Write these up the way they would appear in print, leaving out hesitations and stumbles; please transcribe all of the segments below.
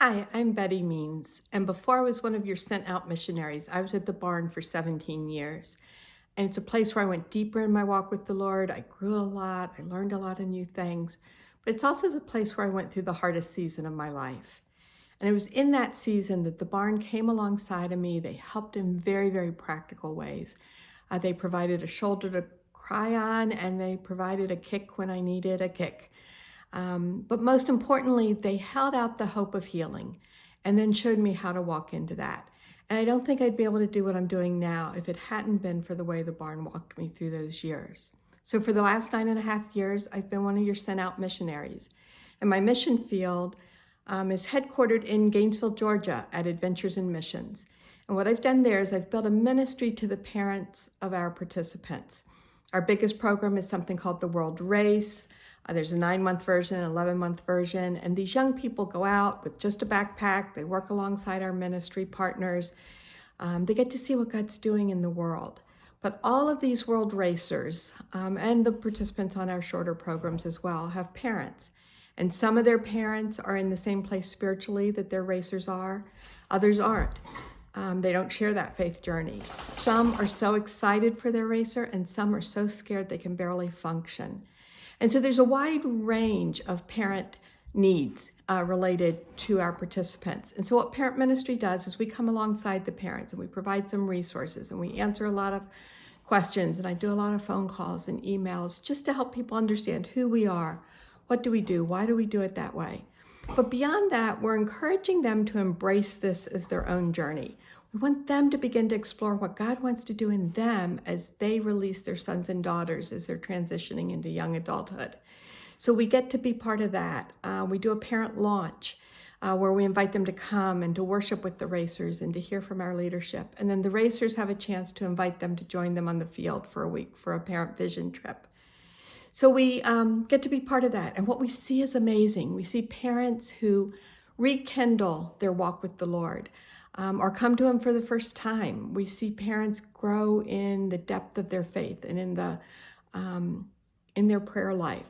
Hi, I'm Betty Means, and before I was one of your sent out missionaries, I was at the barn for 17 years. And it's a place where I went deeper in my walk with the Lord. I grew a lot, I learned a lot of new things, but it's also the place where I went through the hardest season of my life. And it was in that season that the barn came alongside of me. They helped in very, very practical ways. They provided a shoulder to cry on, and they provided a kick when I needed a kick. But most importantly, they held out the hope of healing and then showed me how to walk into that. And I don't think I'd be able to do what I'm doing now if it hadn't been for the way the barn walked me through those years. So for the last 9.5 years, I've been one of your sent out missionaries. And my mission field is headquartered in Gainesville, Georgia at Adventures in Missions. And what I've done there is I've built a ministry to the parents of our participants. Our biggest program is something called the World Race. There's a 9-month version, an 11-month version, and these young people go out with just a backpack. They work alongside our ministry partners. They get to see what God's doing in the world. But all of these world racers and the participants on our shorter programs as well have parents. And some of their parents are in the same place spiritually that their racers are. Others aren't. They don't share that faith journey. Some are so excited for their racer, and some are so scared they can barely function. And so there's a wide range of parent needs related to our participants. And so what Parent Ministry does is we come alongside the parents and we provide some resources and we answer a lot of questions, and I do a lot of phone calls and emails just to help people understand who we are, what do we do, why do we do it that way. But beyond that, we're encouraging them to embrace this as their own journey. We want them to begin to explore what God wants to do in them as they release their sons and daughters as they're transitioning into young adulthood. So we get to be part of that. We do a parent launch where we invite them to come and to worship with the racers and to hear from our leadership. And then the racers have a chance to invite them to join them on the field for a week for a parent vision trip. So we get to be part of that. And what we see is amazing. We see parents who rekindle their walk with the Lord or come to Him for the first time. We see parents grow in the depth of their faith and in their prayer life.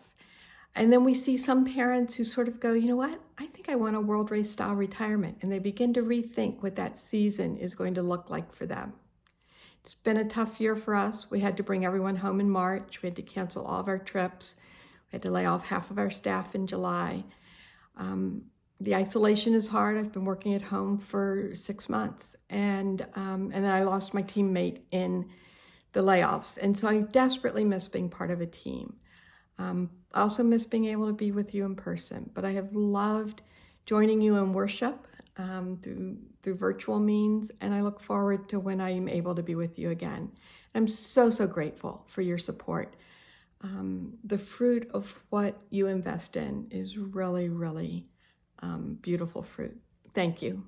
And then we see some parents who sort of go, you know what? I think I want a World Race style retirement. And they begin to rethink what that season is going to look like for them. It's been a tough year for us. We had to bring everyone home in March. We had to cancel all of our trips. We had to lay off half of our staff in July. The isolation is hard. I've been working at home for 6 months. And then I lost my teammate in the layoffs. And so I desperately miss being part of a team. I also miss being able to be with you in person. But I have loved joining you in worship through virtual means, and I look forward to when I am able to be with you again. I'm so, so grateful for your support. The fruit of what you invest in is really, really beautiful fruit. Thank you.